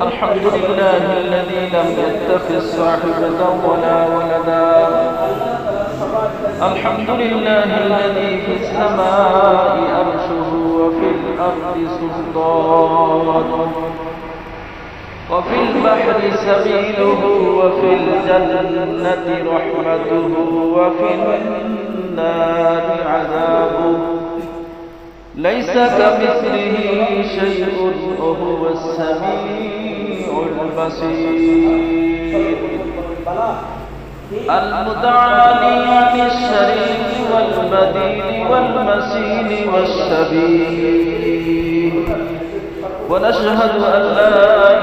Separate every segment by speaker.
Speaker 1: الحمد لله الذي لم يتخذ صاحبة ولا ولدا. الحمد لله الذي في السماء عرشه وفي الأرض سلطانه وفي البحر سبيله وفي الجنة رحمته وفي النار عذابه. ليس كمثله شيء وهو السميع البصير. المتعالي عن الشريك والبديل والمسيل والشبيه. ونشهد أن لا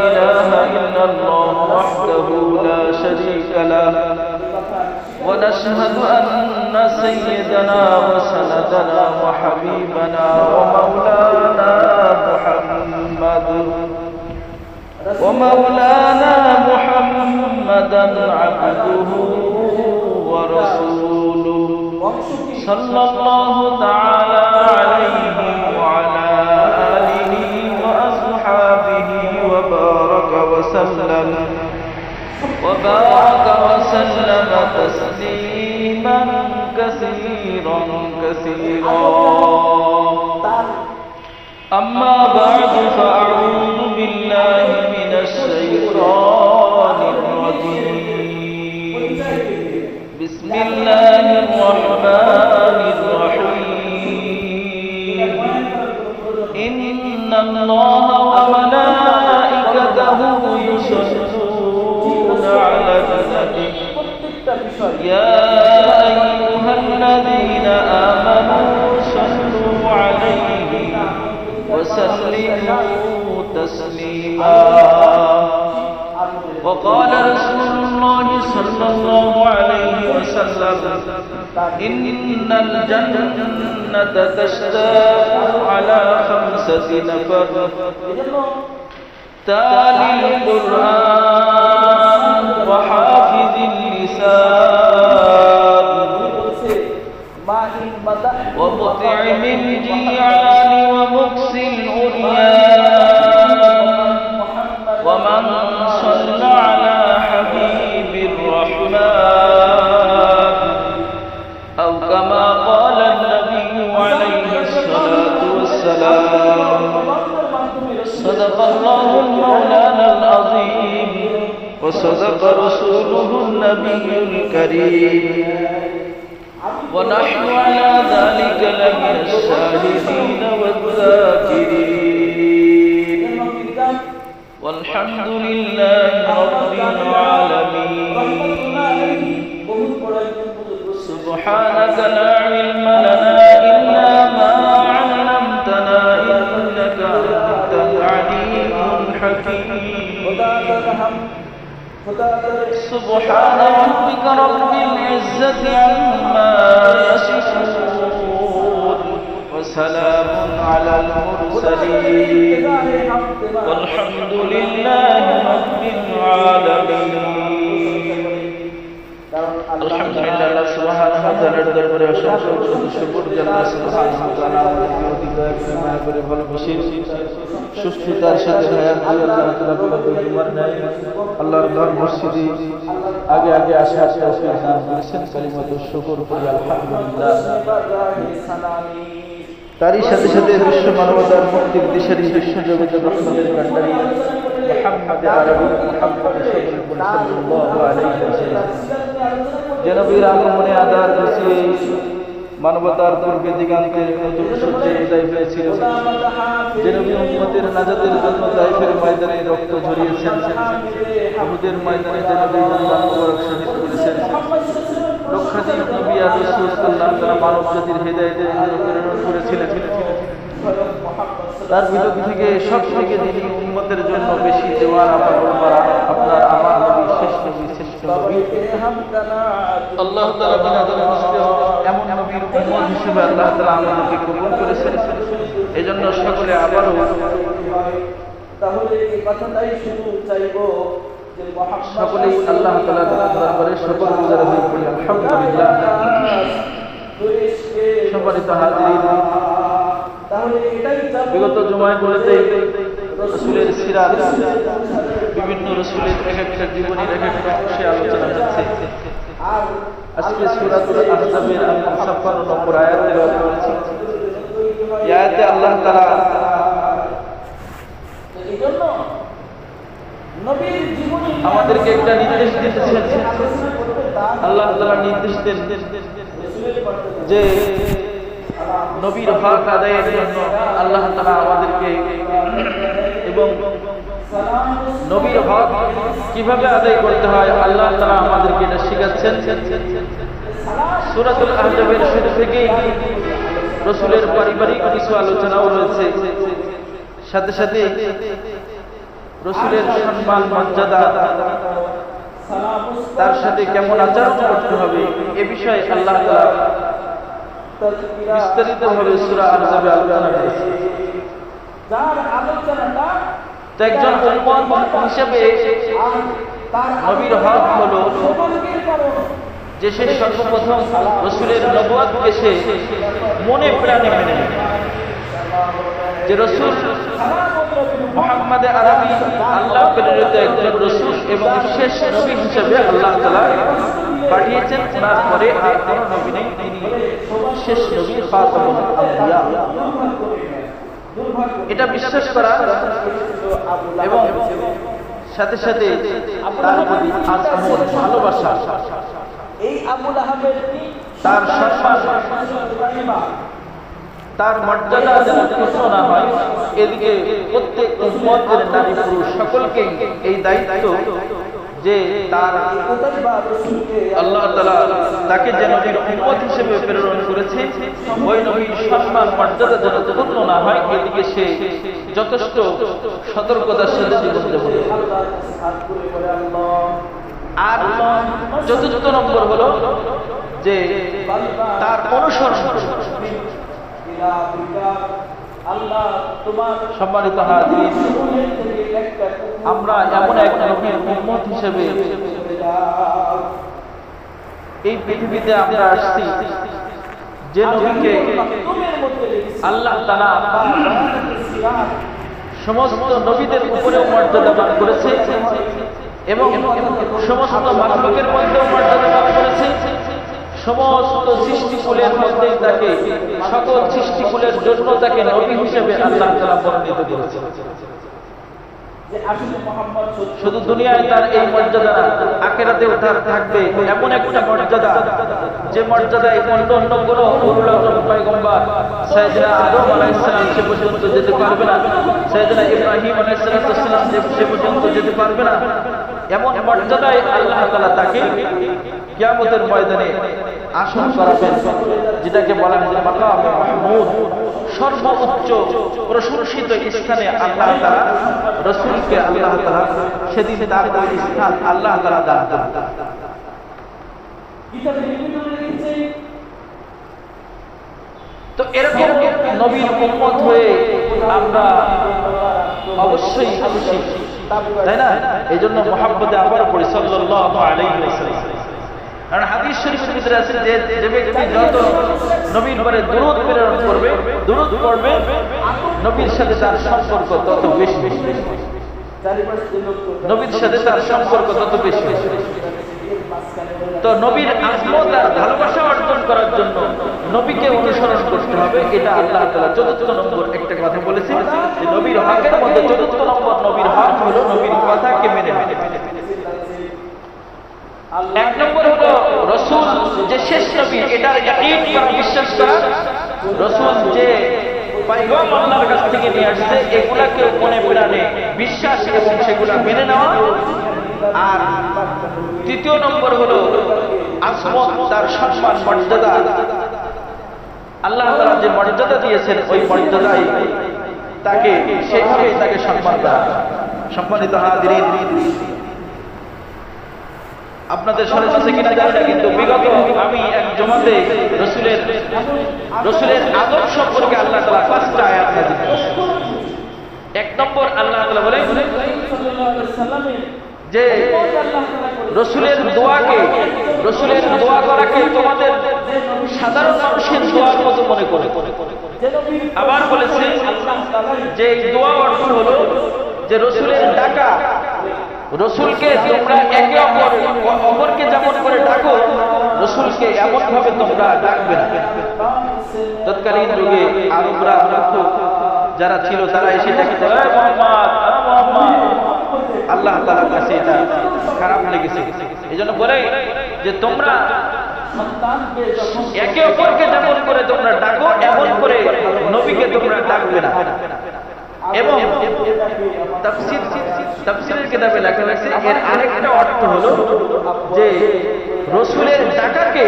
Speaker 1: إله إلا الله وحده لا شريك له. ونشهد أن سيدنا وسندنا وحبيبنا ومولانا محمدا عبده ورسوله صلى الله تعالى عليه وعلى آله وأصحابه وبارك وسلم تسليما كثيرا. أما بعد فأعوذ بالله من الشيطان الرجيم. بسم الله الرحمن الرحيم. إن الله وملائكته يصلون على النبي يا أيها الذين آمنوا صلوا عليه وسلموا تسليما. وقال رسول الله صلى الله عليه وسلم إن الجنة تشتاق على 5 نفر: تالي القرآن وحافظ اللسان ومطعم الجيعان ومكسي العريان ومن صلى على حبيب الرحمن أو كما قال النبي عليه الصلاة والسلام. صدق الله مولانا العظيم وصدق رسوله النبي الكريم. ونحن على ذلك لمن الشاهدين والذاكرين. والحمد لله رب العالمين. سبحانك لا علم لنا إلا ما علمتنا إنك أنت العليم الحكيم. سبحان ربك رب العزة عما يصفون وسلام على المرسلين والحمد لله رب العالمين. আলহামদুলিল্লাহ আল্লাহ সুবহানাহু ওয়া তাআলার দরবারে অসংখ্য শুকর জানাই। সুবহানাহু ওয়া তাআলা আমাদেরকে অধিকার মায়া করে ভালোবাসেন, সুস্থতার সাথে হায়াত দিয়ে আল্লাহ তাআলা বিমার নাই। আল্লাহর ঘর মসজিদে আগে আগে আসার তৌফিক দান করেছেন। কালিমাতুশ শুকর করি আলহামদুলিল্লাহ। তারই সাথে সাথে বিশ্ব মানবতার মুক্তির দিশারি বিশ্ব জগতের রহমতের ভান্ডারী মুহাম্মদ আরবি মুহাম্মদ সাল্লাল্লাহু আলাইহি ওয়াসাল্লাম যে নবীর আগমনে আদার খুশি মানবতার পূর্বে দিগান্তে নতুন সূর্যের উদয় হয়েছিল, যে নবী উম্মতের নাজাতের জন্য তাইফের ময়দানে রক্ত ঝরিয়েছেন, উহুদের ময়দানে যে নবী জান মুবারক শহীদ করেছেন, লক্ষাধিক নবী আর রাসূল সাল্লাল্লাহু তারা মানব জাতির হেদায়েতের জন্য প্রেরণ করেছিলেন। তার ভিতর থেকে সব থেকে যিনি উম্মতের জন্য বেশি দেওয়ানা পালন করা আপনার আমার নবী শ্রেষ্ঠ নবী আল্লাহ তাআলা বিনাদরে মুসলিম এমন নবীর উম্মত হিসেবে আল্লাহ তাআলা আমাদেরকে কবুল করেছেন। এজন্য সকলে আবারও তাহলে এই কথাটাই শুধু চাইবো যে সকলেই আল্লাহ তাআলার দরবারে সকল গুজার হয়ে পড়ি আলহামদুলিল্লাহ। সম্মানিত হাজিরিন, বিগত জুমাগুলোতে রাসূলের সিরাত, বিভিন্ন রাসূলের এক একটা জীবনের এক একটা অংশে আলোচনা হচ্ছে। আজকে সূরাতুল আহজাবের আমি 56 নম্বর আয়াত তেলাওয়াত করেছি। এই আয়াতে আল্লাহ তাআলা আমাদেরকে একটা নির্দেশ দিতেছেন। আল্লাহ তাআলা নির্দেশ দেন যে নবীর হক আদায়ের জন্য আল্লাহ তাআলা আমাদেরকে এবং নবীর হক কিভাবে আদায় করতে হয় আল্লাহ তাআলা আমাদেরকে এটা শিখাচ্ছেন। সূরাতুল আহজাবের শুরু থেকেই রাসূলের পারিবারিক কিছু আলোচনাও রয়েছে, সাথে সাথে রাসূলের সম্মান মর্যাদা, তার সাথে কেমন আচরণ করতে হবে এ বিষয়ে আল্লাহ তাআলা বিস্তারিতভাবে সূরা আহজাবে আলোচনা করেছেন। তো একজন উম্মত হিসেবে নবীর হক হলো যে সে সর্বপ্রথম রাসূলের নবুয়তকে সে মনে প্রাণে মেনে নেয়, যে রাসূল মুহাম্মদ আরবি আল্লাহ প্রেরিত একজন রাসূল এবং শেষ নবী হিসেবে আল্লাহ তাআলা পাঠিয়েছেন। ওনার পরে আর কোনো নবী নেই, তিনি শেষ নবী, খাতামুল আম্বিয়া। এটা বিশ্বাস করা এবং সাথে সাথে তার প্রতি আজমত ভালোবাসা, এই আবু লাহাবের তার সম্মান, তার মর্যাদা যেন ক্ষুণ্ণ না হয়, এদিকে প্রত্যেক উম্মতের নারী পুরুষ সকলকে এই দায়িত্ব যে তার আল্লাহ তাআলা তাকে যে নবীর উম্মত হিসেবে প্রেরণ করেছে ওই নবীর সম্মান মর্যাদা যেন ক্ষুণ্ণ না হয়, এদিকে সে যথেষ্ট সতর্কতার সাথে জীবন যাপন করে। আর চতুর্থ নম্বর হলো যে তার অনুসরণ। সম্মানিত হাজির, আমরা এমন এক নবীর উম্মত হিসেবে এই পৃথিবীতে আমরা আসছি যে নবীকে আল্লাহ তাআলা সমস্ত নবীদের উপরেও মর্যাদা দান করেছে এবং সমস্ত মানবকের মধ্যেও মর্যাদা দান করেছে। সমস্ত সৃষ্টিকুলের মধ্যে তাকে, সকল সৃষ্টিকুলের জন্য তাকে নবী হিসেবে আল্লাহ তাআলা বর্ণিত করেছেন। শুধু দুনিয়ায় তার এই মর্যাদা, আখিরাতেও তার থাকবে এমন একটা মর্যাদা যে মর্যাদায় অন্য কোনো পয়গম্বর সাইয়েদনা আদম আলাইহিস সালাম সে পর্যন্ত যেতে পারবে না, সাইয়েদনা ইব্রাহিম আলাইহিস সালাম সে পর্যন্ত যেতে পারবে না। এমন মর্যাদায় আল্লাহ তাআলা তাকে কিয়ামতের ময়দানে আসন করাবেন, যেটাকে বলা হয় মাকাম মাহমুদ, সর্বোচ্চ প্রশংসিত স্থানে আল্লাহ তাআলা রাসূলকে আল্লাহ তাআলা সেদিন তার ওই স্থান আল্লাহ তাআলা দান করবেন। তো এরকম নবীর উম্মত হয়ে আমরা অবশ্যই খুশি, তাই না? এই জন্য মুহাব্বতে আবার পড়ি সাল্লাল্লাহু আলাইহি ওয়াসাল্লাম। কারণ হাদিস শরীফের ভিতরে আছে যে ব্যক্তি যত নবীর উপরে দরুদ প্রেরণ করবে, দরুদ পড়বে, নবীর সাথে তার সম্পর্ক তত বেশি, নবীর সাথে তার সম্পর্ক তত বেশি। তো নবীর আজমত আর ভালোবাসা অর্জন করার জন্য নবীকে অনুসরণ করতে হবে। এটা আল্লাহ তাআলা চতুর্থ নম্বর একটা কথা বলেছেন যে নবীর হকের মধ্যে চতুর্থ নম্বর নবীর হক হলো নবীর কথাকে মেনে নেওয়া। এক নম্বর হলো রাসূল যে শেষ নবী, এটার ইয়াকিন করা, বিশ্বাস করা। রাসূল যে পয়গম্বর আল্লাহর কাছ থেকে নিয়ে আসছে এগুলাকে মনে প্রাণে বিশ্বাস এবং সেগুলা মেনে নেওয়া। আর তৃতীয় নম্বর হলো আসমত, তার সম্মান মর্যাদা, আল্লাহ তাআলা যে মর্যাদা দিয়েছেন ওই মর্যাদায় তাকে সেইভাবে তাকে সম্মান দেওয়া। সম্মানিত হাজিরিন, আপনাদের স্মরণ আছে কিনা জানি না, কিন্তু বিগত আমি এক জমাতে রাসূলের আদব সম্পর্কে আল্লাহ তাআলা 5টা আয়াত নাযিল করেছেন। এক নম্বর আল্লাহ তাআলা বলেন যে রাসূলের দোয়া করাকে তোমাদের সাধারণ মানুষের দোয়ার মতো মনে করে। আবার বলেছে যে এই দোয়া অর্থ হলো যে রসুলের ডাকা, রসুলকে তোমরা একে অপরকে যেমন করে ডাকো, রসুলকে এমন ভাবে তোমরা ডাকবে না। তৎকালীন যুগে আরবরা যারা ছিল তারা এসে ডাকতো আল্লাহ তাআলার কাছে, এটা খারাপ লেগেছে। এই জন্য বলে যে তোমরা একে অপরকে যেমন করে তোমরা ডাকো এমন করে নবীকে তোমরা ডাকবে না। এবং তাফসীরের কিতাবে লেখা আছে এর আরেকটা অর্থ হলো যে রাসূলের ডাকাকে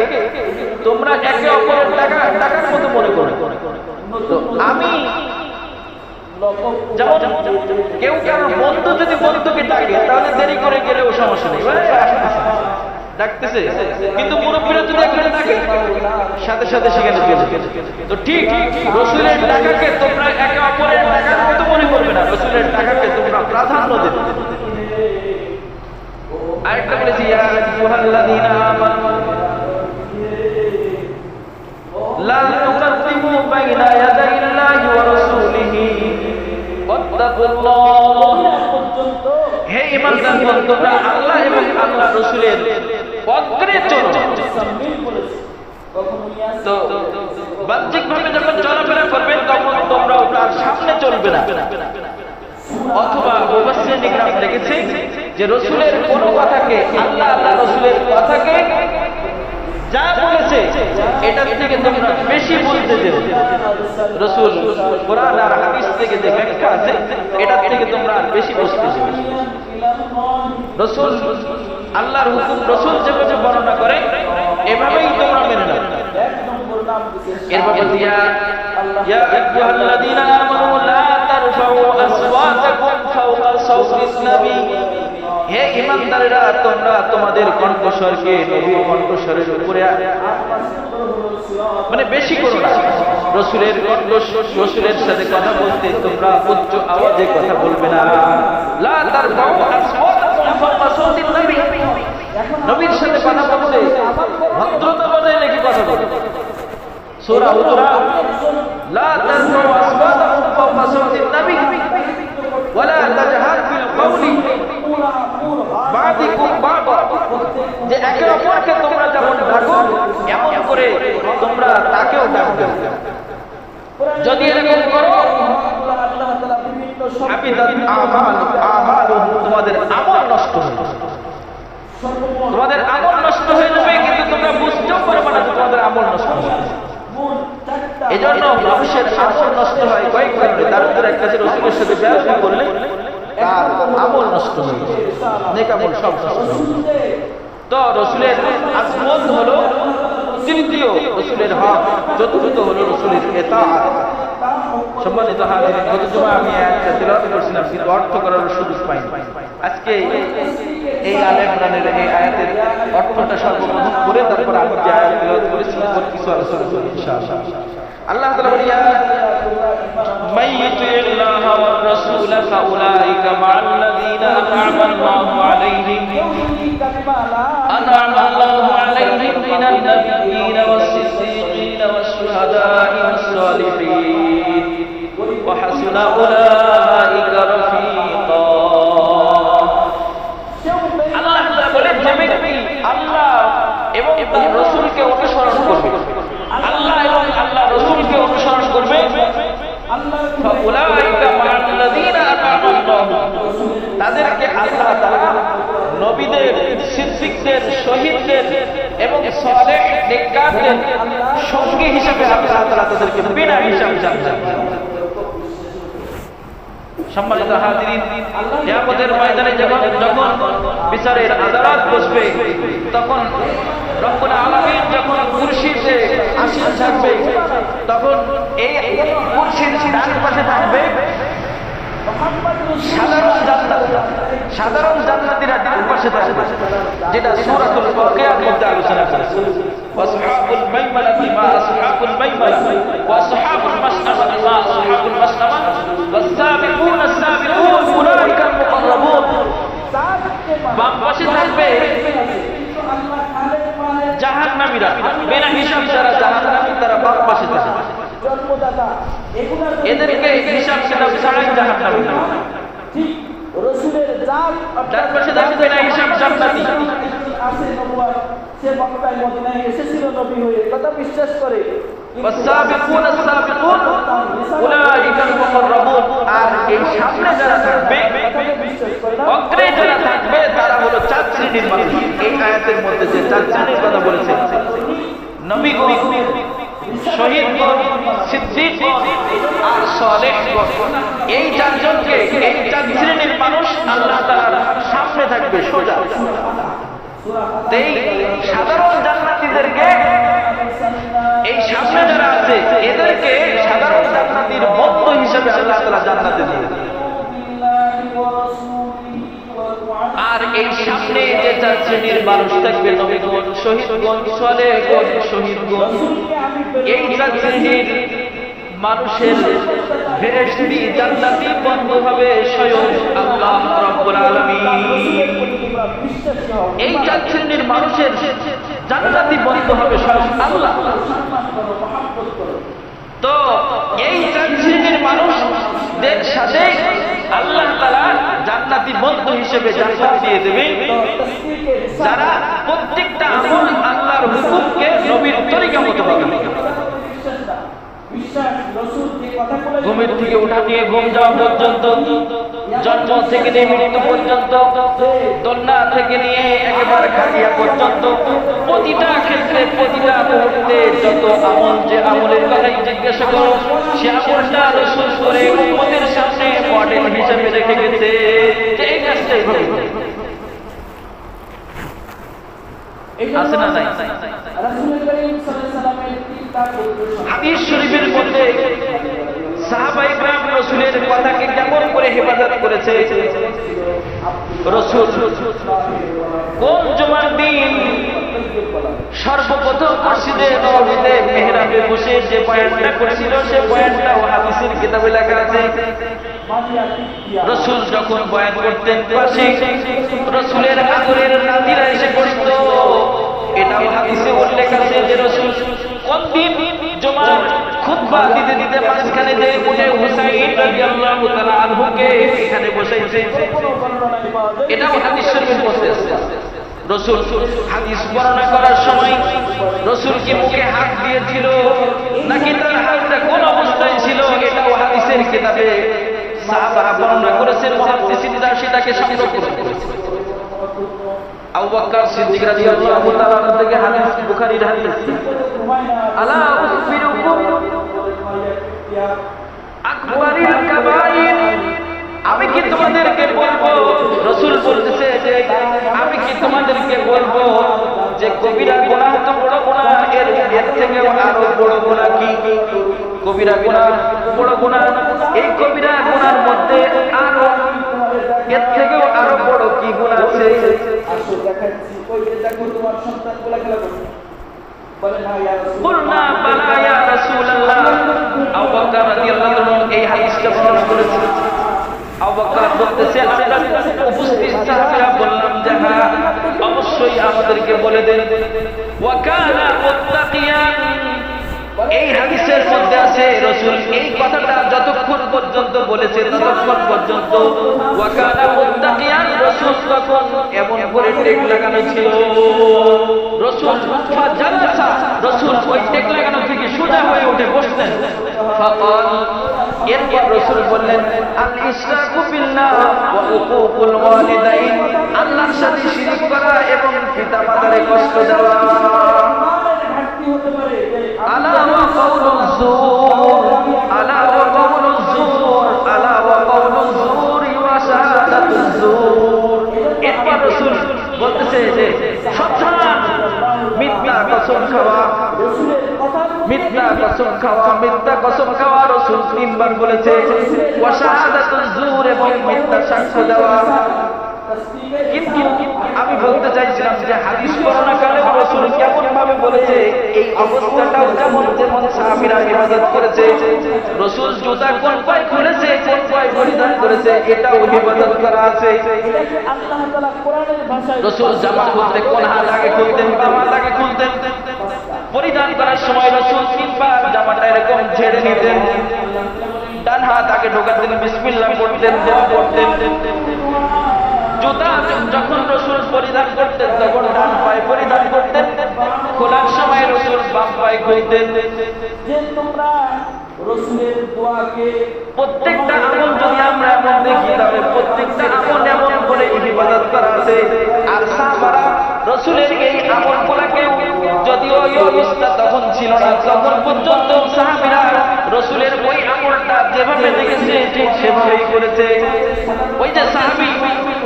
Speaker 1: তোমরা একে অপরের ডাকার মতো মনে করো। তো আমি যেমন কেউ কারোর বন্ধু যদি বন্ধুকে ডাকে তাহলে দেরি করে গেলেও সমস্যা নেই, ডাকতেছে, কিন্তু মুরব্বীরা যদি একজন ডাকে সাথে সাথে সেখানে চলে। তো ঠিক রাসূলের ডাকাকে তোমরা একে অপরের ডাকার মতো মনে করবে না, রাসূলের ডাকাকে তোমরা প্রাধান্য দেবে। আরেকটা বলেছি ইয়া আইয়ুহাল্লাযীনা আমানু লা তুকাদ্দিমু বাইনা ইয়াদাইল্লাহি ওয়া রাসূলিহি ওয়াত্তাকুল্লাহ। হে ঈমানদারগণ, তোমরা আল্লাহ এবং আল্লাহ রাসূলের পথে চলো। তো বাহ্যিকভাবে যখন চলাফেরা করবেন তখন তোমরা তার সামনে চলবে না। অথবা মুফাসসিরিন ইকরাম লিখেছে যে রাসূলের কোন কথাকে আল্লাহ রাসূলের কথাকে যা বলেছে এটার থেকে তোমরা বেশি বলতে দেবে। রাসূল কোরআন আর হাদিস থেকে যে ব্যাখ্যা আছে এটার থেকে তোমরা বেশি বলতে দেবে। রাসূল আল্লাহর হুকুম রাসূল যেভাবে বর্ণনা করে এভাবেই তোমরা মেনে নাও। এরপর ইয়া আইয়ুহাল্লাযীনা আমানু লা তারফাউ আসওয়াতাকুম ফাওকা সাওতিন নবী। হে ঈমানদাররা, তোমরা তোমাদের কণ্ঠস্বরকে নবীর কণ্ঠস্বরের উপরে মানে বেশি করো না। রাসূলের সাথে কথা বলতে তোমরা উচ্চ আওয়াজে কথা বলবে না। লা তারফাউ আসওয়াতাকুম ফাওকা সাওতিন নবী। নবীর সাথে কথা বলতে ভদ্রতা বজায় রেখে কথা বলবে। সূরা হুজুরাত লা তারফাউ আসওয়াতাকুম ফাওকা সাওতিন নবী ওয়া লা তাজহার বিল কওলি বা'দিকুম বা'দা। যে একে অপরকে তোমরা যেমন ডাকো এমন করে তোমরা তাকেও ডাকবে। যদি এরকম করো তোমাদের আমল নষ্ট হয়ে যাবে, তোমাদের আমল নষ্ট হয়ে যাবে, কিন্তু তোমরা বুঝতেও পারবে না তোমাদের আমল নষ্ট হয়ে যাবে। এই জন্য মানুষের আমল নষ্ট হয় কয়েক কারণে। তার ভিতরে একটা যে রাসূলের সাথে বেয়াদবি করলে তার আমল নষ্ট হয়ে যায়, নেক আমল সব নষ্ট হয়ে যায়। তো রাসূলের আজমত হলো তৃতীয়, রাসূলের হক চতুর্থ হলো রাসূলের ইতাআত। সম্মানিত হাজিরিন, গত জুমায় আমি একটা তেলাওয়াত করেছিলাম কিন্তু অর্থ করার সুযোগ পাইনি। আজকে এই আলে ইমরানের এই আয়াতের অর্থটা সর্বপ্রথম করে তারপর আমি যে আয়াত তেলাওয়াত করেছি ওর কিছু আলোচনা করব ইনশাআল্লাহ। আল্লাহ তাআলা বলেন মাইয়ুতিল্লাহ ওয়ার রাসূল ফাউলাইকা মা'আল্লাযীনা আন'আমা আল্লাহু আলাইহিম মিনান নাবিয়্যিনা ওয়াস-সিদ্দীকিনা ওয়াশ-শুহাদা'i ওয়াস-সালিহিন ওয়া হাসুনা উলাইকা রাফীকা। আল্লাহ তাআলা বলেন যে ব্যক্তি আল্লাহ এবং তার রাসূলকে অনুসরণ করবে, আল্লাহ এবং আল্লাহ রাসূলকে অনুসরণ করবে, ফাউলাইকা মা'আল্লাযীনা আন'আমা আল্লাহু, তাদেরকে আল্লাহ তাআলা নবীদের, সিদ্দিকদের, শহীদদের এবং সালেহ নেককারদের সঙ্গী হিসেবে আল্লাহ তাআলা তাদেরকে বিনা হিসাবে জান্নাত। সম্মানিত হাজিরিন, কিয়ামতের ময়দানে যখন বিচারের আদালত বসবে তখন রব্বুল আলামিন যখন কুরসিতে আসীন থাকবে তখন এই কুরসির ডান পাশে থাকবে সাধারণ জান্নাতীরা ডান পাশে থাকবে, যেটা সূরাতুল ওয়াকিয়ার মধ্যে আলোচনা করেছে। ওয়াসহাবুল মাইমানাতি মা আসহাবুল মাইমানা ওয়া আসহাবুল মাশআমাতি মা আসহাবুল মাশআমা ওয়াস-সাবিকুনা আস-সাবিকুন উলাইকাল মুকাররাবুন। বাম পাশে থাকবে জাহান্নামীরা, বিনা হিসাব যারা জাহান্নামী তারা বাম পাশে থাকবে।
Speaker 2: জন্মদাতা
Speaker 1: এদেরকে হিসাব কিতাব ছাড়াই জাহান্নামে।
Speaker 2: ঠিক রাসূলের জাত
Speaker 1: যার পাশে দেখবে না হিসাব জান্নাতি
Speaker 2: আছে নবুয়ত, সে মক্কায় মদিনায় এসেছিল নবী হয়ে, কথা বিশ্বাস করে।
Speaker 1: والسابقون السابقون أولئك المقربون। আর এই সামনে যারা থাকবে, অগ্রে যারা থাকবে, তারা হলো 4 শ্রেণীর মানুষ। এই আয়াতের মধ্যে যে 4 শ্রেণীর কথা বলেছে, নবীগণ, শহীদগণ, সিদ্দিকগণ আর সালেহগণ, এই 4 জনকে, এই 4 শ্রেণীর মানুষ আল্লাহ তাআলার সামনে থাকবে সোজা। এই সাধারণ জান্নাতীদেরকে, এই সামনে যারা আছে এদেরকে সাধারণ জান্নাতীর বন্ধু হিসেবে আল্লাহ তাআলা জান্নাতে দিবেন। আর এই সামনে যে 4 শ্রেণীর মানুষ থাকবে, নবীগণ, শহীদগণ, সালেহগণ, শহীদগণ, এই 4 শ্রেণীর মানুষের বেহেশতি জান্নাতি বন্ধু হবে স্বয়ং আল্লাহ রাব্বুল আলামিন। এই 4 শ্রেণীর মানুষের জান্নাতি বন্ধু হবে স্বয়ং আল্লাহ। তো এই 4 শ্রেণীর মানুষদের সাথে আল্লাহ তাআলা জান্নাতি বন্ধু হিসেবে জান্নাত দিয়ে দেবে, যারা প্রত্যেকটা আমল আল্লাহর হুকুমকে নবীর তরিকা মতো পালন করে। ঘুমের থেকে ওঠা নিয়ে ঘুম যাওয়া পর্যন্ত, জন্ম থেকে নিয়ে মৃত্যু পর্যন্ত, দোলনা থেকে নিয়ে একেবারে খাটিয়া পর্যন্ত, প্রতিটা ক্ষেত্রে, প্রতিটা মুহূর্তে যত আমল, যে আমলের কথাই জিজ্ঞাসা করো, সে আমলটা রাসূল করে উম্মতের সামনে মডেল হিসেবে রেখে গেছে যে এই কাজটাই হবে। আছে না নাই? হাদিস শরীফের মধ্যে সাহাবায়ে কেরাম রাসূলের কথাকে কেমন করে হেফাজত করেছে। রাসূল কোন জুমার দিন সর্বপ্রথম মসজিদে নববীতে মেহরাবে বসে যে বয়ানটা করেছিল, সে বয়ানটাও হাদিসের কিতাবে লেখা আছে। রাসূল যখন বয়ান করতেন, পাশে রাসূলের আদরের নাতিরা এসে বসত। এটাও হাদিসে উল্লেখ আছে যে রাসূল কোন দিন জুমার খুতবা দিতে দিতে মাঝখানে যে উঠে হুসাইন রাদিয়াল্লাহু তাআলা আনহুকে এখানে বসাইছে, এটাও হাদিস শরীফের মধ্যে আছে। রাসূল হাদিস বর্ণনা করার সময় রাসূল কি মুখে হাত দিয়েছিল নাকি তার হাতটা কোন অবস্থায় ছিল, এটাও হাদিসের কিতাবে সাহাবারা বর্ণনা করেছেন। মুহাদ্দিসিনরা সেটাকে সংগ্রহ করেছেন। আবু বকর সিদ্দিক রাদিয়াল্লাহু তাআলা থেকে হাদিস, বুখারীর হাদিস, আলা উখবিরুকুম আকবারিল কাবাইর, আমি কি তোমাদেরকে বলবো, রাসূল বলতেছে যে আমি কি তোমাদেরকে বলবো যে কবিরা গুনাহ তো বড় গুনাহ, এর থেকে আরো বড় গুনাহ কি? কবিরা গুনাহ বড় গুনাহ, এই কবিরা গুনাহর মধ্যে আরো এর থেকেও আরো বড় কি গুনাহ আছে?
Speaker 2: আসো দেখাচ্ছি। ওই যে দেখো তোমার সন্তানগুলো খেলা করছে, বলে না ইয়া রাসূল,
Speaker 1: বলনা বালা ইয়া রাসূলুল্লাহ। আবু বকর রাদিয়াল্লাহু আনহু এই হাদিসটা বর্ণনা করেছেন। আবু বকর বলতেছে, উপস্থিত সাহাবীরা বললাম যে হ্যাঁ, অবশ্যই আমাদেরকে বলে দেন। ওয়া কানা মুত্তাকিয়ান, এই হাদিসের মধ্যে আছে রাসূল এই কথাটা যতক্ষণ পর্যন্ত বলেছে ততক্ষণ পর্যন্ত ওয়া কানা মুত্তাকিয়ান, রাসূল তখন এমন করে টেক লাগানো ছিল। রাসূল ফাজালাসা, রাসূল ওই টেক লাগানো থেকে সোজা হয়ে উঠে বসলেন। ফাকাল, এরপর রাসূল বললেন, আল ইশরাকু বিল্লাহ ওয়া উকুকুল ওয়ালিদাইন, আল্লাহর সাথে শিরক করা এবং পিতামাতারে কষ্ট দেওয়া। আলা ওয়া কাউলুজ জুর, আলা ওয়া কাউলুজ জুর, আলা ওয়া কাউলুজ জুর ওয়া শাহাদাতুজ জুর। এরপর রাসূল বলতেছে যে সাবধান, মিথ্যা কসম খাওয়া, মিথ্যা কসম খাওয়া, মিথ্যা কসম খাওয়া রাসূল 3 বার বলেছে। ওয়া শাহাদাতুজ জুর, এবং মিথ্যা সাক্ষ্য দেওয়া। কিন্তু আমি বলতে চাইছিলাম যে হাদিস বর্ণনাকালে রাসূল কেমন ভাবে বলেছে, এই অবস্থাটাও যেমন যেমন সাহাবীরা ইবাদত করেছে। রাসূল জুতা কোন পায়ে খুলেছে, কোন পায়ে পরিধান করেছে, এটাও ইবাদত করা আছে।
Speaker 2: আল্লাহ তাআলা কোরআনের ভাষায়
Speaker 1: রাসূল জামা খুলতে কোন হাত আগে খুলতেন, বাম হাত আগে খুলতেন। পরিধান করার সময় রাসূল তিনবার জামাটা এরকম ছেড়ে নিতেন, ডান হাত আগে ঢোকাতেন, বিসমিল্লাহ পড়তেন, জুতা যখন রাসূল পরিধান করতেন তখন ডান পায়ে পরিধান করতেন, খোলার সময় রাসূল বাম পায়ে খুলতেন।
Speaker 2: যে তোমরা রাসূলের দোয়াকে
Speaker 1: প্রত্যেকটা আমল যদি আমরা এমন দেখি তাহলে প্রত্যেকটা আমল এমন করে ইবাদত করা আছে। আর সাহাবারা রাসূলের এই আমলগুলোকে, যদিও এই অবস্থা তখন ছিল না, তখন পর্যন্ত সাহাবীরা রাসূলের ওই আমলটা যেভাবে দেখেছে ঠিক সেভাবেই করেছে। ওই যে সাহাবী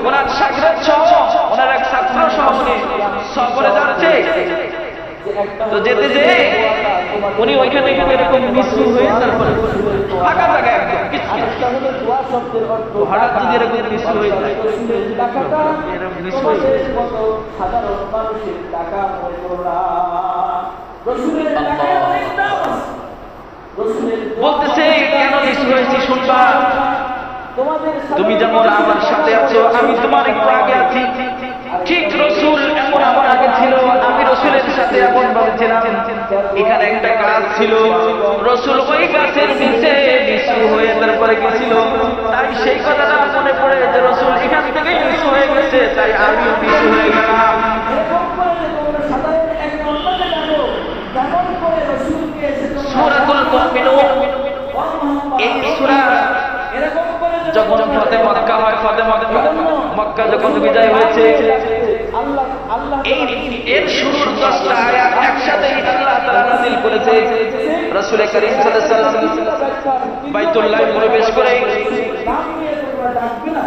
Speaker 1: ওনার সাগরেদ সহ ওনার এক ছাত্র সহ সফরে যাচ্ছে, তো যেতে যে উনি ওইখানে এরকম নিচু হয়ে তারপরে ফাঁকা জায়গা একদম কিছু
Speaker 2: দোয়া শব্দের অর্থ
Speaker 1: হঠাৎ যদি এরকম নিচু হয়ে যায়,
Speaker 2: রাসূলের টাকাটা
Speaker 1: এরকম নিচু হয়ে যায়,
Speaker 2: তোমাদের মতো সাধারণ মানুষের টাকা মনে করো না। রাসূলের টাকায় অনেক দাম আছে। রাসূলের
Speaker 1: বলতেছে কেন নিচু হয়েছি শুনবা,
Speaker 2: তোমাদের
Speaker 1: তুমি যেমন আমার সাথে আছো আমি তোমার একটু আগে আছি, ঠিক রাসূল এমন আমার আগে ছিল, আমি রাসূলের সাথে এমন ভাবে ছিলাম। এখানে একটা গাছ ছিল, রাসূল ওই গাছের নিচে নিচু হয়ে তারপরে গেছিল, তাই সেই কথাটা মনে পড়ে যে রাসূল এখান থেকে নিচু হয়ে গেছে, তাই আমিও নিচু হয়ে গেলাম।
Speaker 2: এরকম করে যে তোমরা সাধারণ এক নম্বরে জানো, যেমন করে রাসূলকে এসে তোমরা
Speaker 1: সূরাতুল মুমিনুন, এই সূরা
Speaker 2: এরকম করে যে
Speaker 1: যখন ফতে মক্কা হয়, ফতে মক্কা যখন বিজয় হয়েছে,
Speaker 2: আল্লাহ আল্লাহ
Speaker 1: এর শুরুর 10টা আয়াত একসাথে আল্লাহ তাআলা নাযিল করেছে। রাসূল করিম সাল্লাল্লাহু আলাইহি ওয়াসাল্লাম বাইতুল্লাহ প্রবেশ করে
Speaker 2: নাম নিয়ে তোমরা ডাকবে না।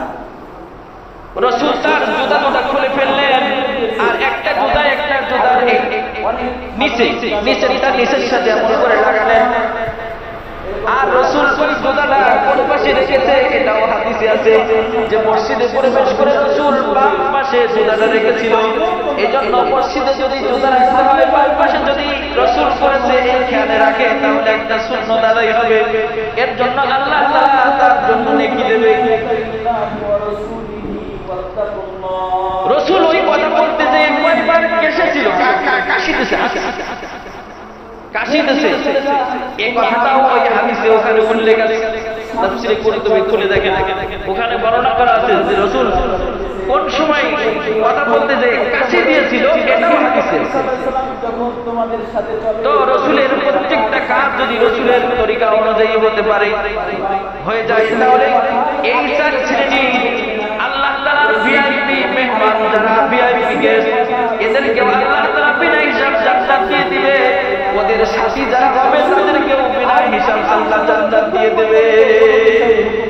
Speaker 1: রাসূল তার জুতা খুলে ফেললেন, আর একটা জুতার নিচের সাথে এমন করে লাগালেন, আর রাসূল ওই জুতাটা কোন পাশে রেখেছে এটাও হাদিসে আছে যে মসজিদে প্রবেশ করে রাসূল বাম পাশে জুতাটা রেখেছিল। এজন্য মসজিদে যদি জুতা রাখতে হয় বাম পাশে, যদি রাসূল করেছে এই খেয়ালে রাখে তাহলে একটা সুন্নাত আদায় হবে, এর জন্য আল্লাহ তাআলা তার জন্য নেকি দেবে। রাসূল ওই কথা বলতে যে কয়েকবার কেসেছিল, কাশিতেছে এই কথাটাও ওই হাদিসে ওখানে উল্লেখ আছে, তাফসীরে কুরতুবী খুলে দেখেন, ওখানে বর্ণনা করা আছে যে রাসূল কোন সময় কথা বলতে যে কাশি দিয়েছিল, এটাও হাদিসে আছে। তো রাসূলের প্রত্যেকটা কাজ যদি রাসূলের তরিকা অনুযায়ী হতে পারে, হয়ে যায়, তাহলে এই চার শ্রেণী আল্লাহ তাআলার ভিআইপি মেহমান, যারা ভিআইপি গেস্ট, এদেরকে আল্লাহ তাআলা বিনা হিসাব জান্নাত দিয়ে দিবে। ওদের সাথী যারা হবে তাদেরকেও বিনা হিসাব আল্লাহ জান্নাত দিয়ে দেবে।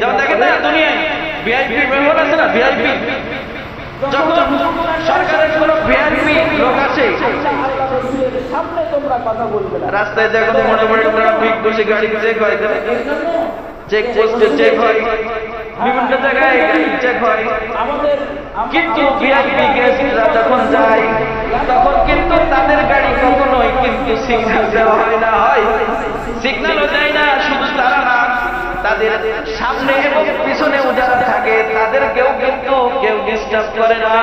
Speaker 1: যেমন দেখেন না দুনিয়ায় ভিআইপি মেহমান আছে না, ভিআইপি, যখন সরকারের কোনো ভিআইপি লোক আছে
Speaker 2: সামনে তোমরা কথা বলবে না,
Speaker 1: রাস্তায় যখন মনে মনে ট্রাফিক বসে গাড়ি চেক হয়, চেক পোস্টে চেক হয়, বিভিন্ন জায়গায় গাড়ি চেক হয়, কিন্তু ভিআইপি গেস্টরা যখন যায় তখন কিন্তু তাদের গাড়ি কখনোই কিন্তু সিগন্যাল দেওয়া হয় না, সিগন্যালও দেয় না। শুধু তারা না, তাদের সামনে এবং পিছনেও যারা থাকে তাদেরকেও কিন্তু কেউ ডিস্টার্ব করে না,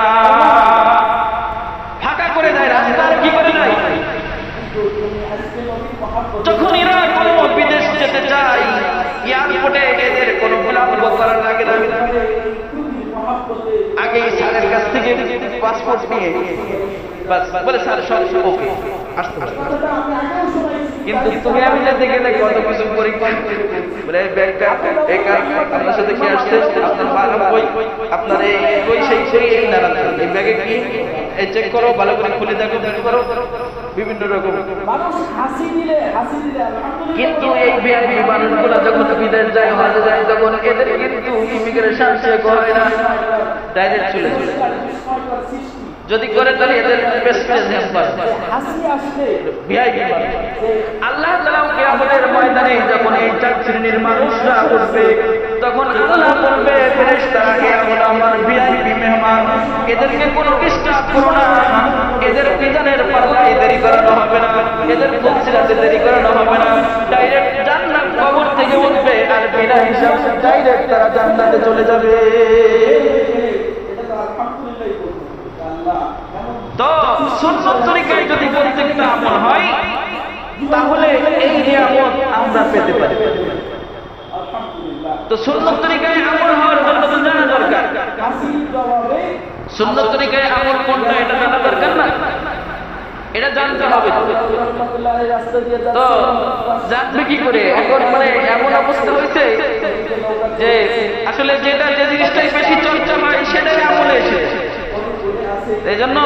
Speaker 1: ফাঁকা করে দেয় রাস্তা। কি করে দেয়? যখন এরা কোনো বিদেশ যেতে চায়, এয়ারপোর্টে এদের কোনো বিলম্ব করা লাগে না, আগে স্যারের কাছ থেকে পাসপোর্ট নিয়ে বলে স্যার সব ওকে আসতে পারে, কিন্তু তুমি আমি যেতে গেলে কত কিছু পরীক্ষা, বলে ব্যাগটা আপনার সাথে কি আসছে, আপনার বানাম বই, আপনার এই সেই নানা এই ব্যাগে কি এই চেক করো, ভালো করে খুলে দেখো, করো বিভিন্ন রকম। কিন্তু এই ভিআইপি মানুষগুলা যখন বিদেশ যায়, হজে যায়, তখন এদের কিন্তু ইমিগ্রেশন চেক হয় না, ডাইরেক্ট চলে যায়। যদি করে তাহলে এদের আল্লাহ তাআলা কিয়ামতের ময়দানে যখন এই চার শ্রেণীর মানুষরা উঠবে, তখন আল্লাহ বলবে ফেরেশতারা, এরা আমার ভিআইপি মেহমান, এদেরকে কোনো ডিস্টার্ব করো না, এদের মিজানের পাল্লায় দেরি করানো হবে না, এদের ফুলসিরাতে দেরি করানো হবে না, ডাইরেক্ট জান্নাত কবর থেকে উঠবে, আর বিনা হিসাব ডাইরেক্ট তারা জান্নাতে চলে যাবে। তো সুন্নাত তরিকায় যদি প্রত্যেকটা আমল হয় আমরা পেতে পারি।
Speaker 2: আলহামদুলিল্লাহ।
Speaker 1: তো সুন্নত তরিকায় আমল হওয়ার জন্য তো জানা দরকার।
Speaker 2: হাসির জবাবে
Speaker 1: সুন্নত তরিকায় আমল কোনটা এটা জানা দরকার না? এটা জানতে হবে।
Speaker 2: রহমতুল্লাহ রাস্তা দিয়ে
Speaker 1: তো জানবে কি করে? এখন মানে এমন অবস্থা হয়েছে যে আসলে যেটা যে জিনিসটাই বেশি চর্চা হয় সেটাই আমলে এসেছে। এই জন্য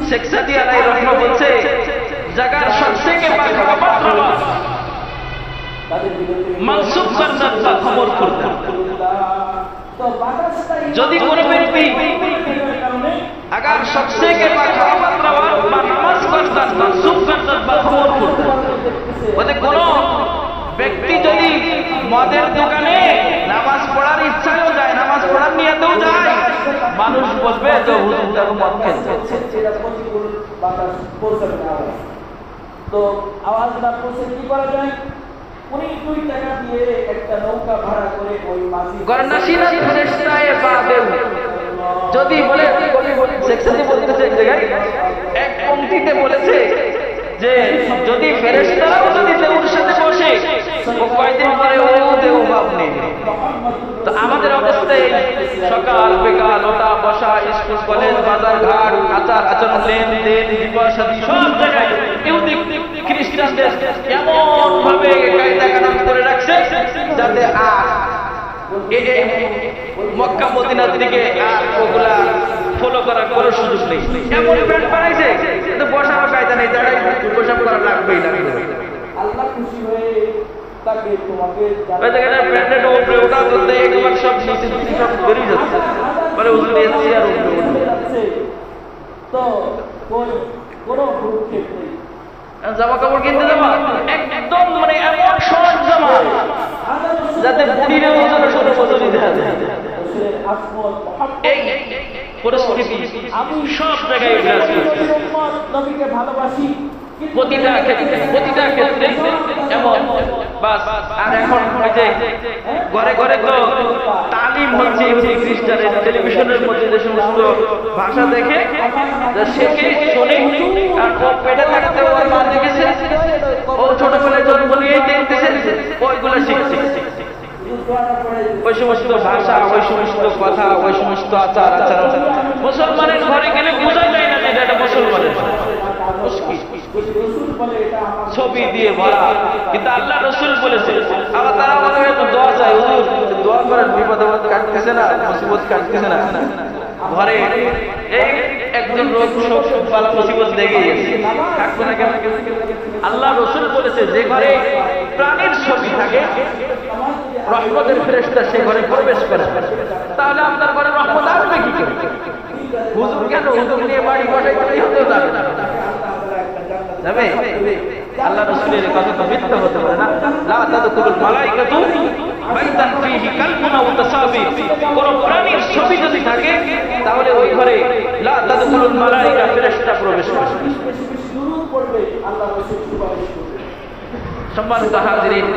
Speaker 1: শেখ সাদি আলাইহির রহমত বলছে জাগার সবথেকে মানসুব করনার বা খবর করতে, যদি কোনো ব্যক্তি अगर सबसे के बखावत रवान বা নামাজ করতেন মানসুব করতেন বা খবর করতেন, মানে কোন ব্যক্তি যদি মদের দোকানে নামাজ পড়ার ইচ্ছাও যায়, নামাজ পড়ার নিয়তেও যায়, মানুষ বলবে যে হুজুর তাকে মদ খেয়েছে।
Speaker 2: তো আওয়াজ না পৌঁছে কি করা যায়? উনি 2 টাকা দিয়ে একটা নৌকা ভাড়া করে ওই মাঝি
Speaker 1: গর্নাসিনা ফেরেশতায়ে বাদেও যদি বলে সেকশনে বলতেছে এক জায়গায় এক পংক্তিতে বলেছে যে যদি ফেরেশতারাও যদি দেউর সাথে বসে ও কয়দিন পরে ও দেউ বাপ নেই। তো আমাদের অবস্থায় সকাল বিকাল ওটা বসা, স্কুল কলেজ বাজার ঘাট আচার আচরণ লেনদেন বিবাহ শাদী সব জায়গায় ইহুদি খ্রিস্টানদের এমন ভাবে কায়দা কানুন করে রাখছে যাতে আর মক্কা মদিনার দিকে আর ওগুলা ফলো করার কোনো সুযোগ নেই। এমন ব্যান্ড বানাইছে কিন্তু বসার কায়দা নেই, দাঁড়াই প্রসাব করা লাগবেই লাগবে।
Speaker 2: আল্লাহ খুশি হয়ে তাকে তোমাকে
Speaker 1: ওই জায়গাটা ব্যান্ডেড উপরে ওটা বলতে একবার সব নিচে দিকে সব বেরিয়ে যাচ্ছে, মানে ওজন এসে আর উপরে উঠবে।
Speaker 2: তো কোনো ভ্রুক্ষেপ নেই।
Speaker 1: জামা কাপড় কিনতে যাবা একদম মানে এমন সহজ জামা যাতে বুড়িরে ওজন 16 বছরই দেখা যায়। এই পরিস্থিতি আমি সব জায়গায় বিরাজ করছে।
Speaker 2: নবীকে ভালোবাসি
Speaker 1: প্রতিটা ক্ষেত্রে এমন বাস। আর এখন ওই যে ঘরে ঘরে তো তালিম হচ্ছে ইহুদি খ্রিস্টানের, টেলিভিশনের মধ্যে যে সমস্ত ভাষা দেখে শেখে শোনে, আর ও পেটে থাকতে ওর মা দেখেছে, ও ছোটবেলায় জন্ম নিয়েই দেখতেছে, ওইগুলো শিখছে। ওই সমস্ত ভাষা, ওই সমস্ত কথা, ওই সমস্ত আচার আচরণ মুসলমানের ঘরে গেলে বোঝা যায় না যে এটা মুসলমানের ছবি দিয়ে ভরা। কিন্তু আল্লাহ রসুল বলেছে, আবার তারা আমাদের দোয়া চায়, হুজুর দোয়া করেন, বিপদ আপদ কাটতেছে না, মুসিবত কাটতেছে না ঘরে, এই একজন রোগ শোক বালা মুসিবত লেগে গেছে, থাকবে না কেন? আল্লাহ রসুল বলেছে যে ঘরে প্রাণীর ছবি থাকে রহমতের ফেরেশতা সে ঘরে প্রবেশ করে। তাহলে আপনার ঘরে রহমত আসবে কি করে? হুজুর কেন, হুজুর নিয়ে বাড়ি বসাই করলেই হতে যাবে যাবে? আল্লাহ রাসূলের কথা তো মিথ্যা হতে পারে না। লা তাদখুলুল মালাইকাতু বাইতান ফীহি কালবুন আও তাসাবির, কোন প্রাণীর ছবি যদি থাকে তাহলে ওই ঘরে লা তাদখুলুল মালাইকা ফেরেশতা প্রবেশ করবে।
Speaker 2: দুরূদ পড়বে, আল্লাহ রাসূল সুপারিশ করবে।
Speaker 1: সম্মানিত হাজিরিন,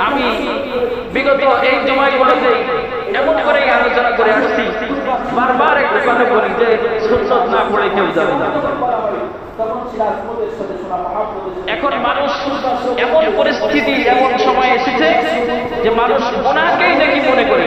Speaker 1: আমি বিগত এই জমাগুলোতে এমন করে আলোচনা করে আসছি, বারবার একটা কথা বলি যে সুন্নাত না পড়ে কেউ যাবে না। এখন মানুষ এমন পরিস্থিতি, এমন সময় এসেছে যে মানুষ ওনাকেই নাকি মনে করে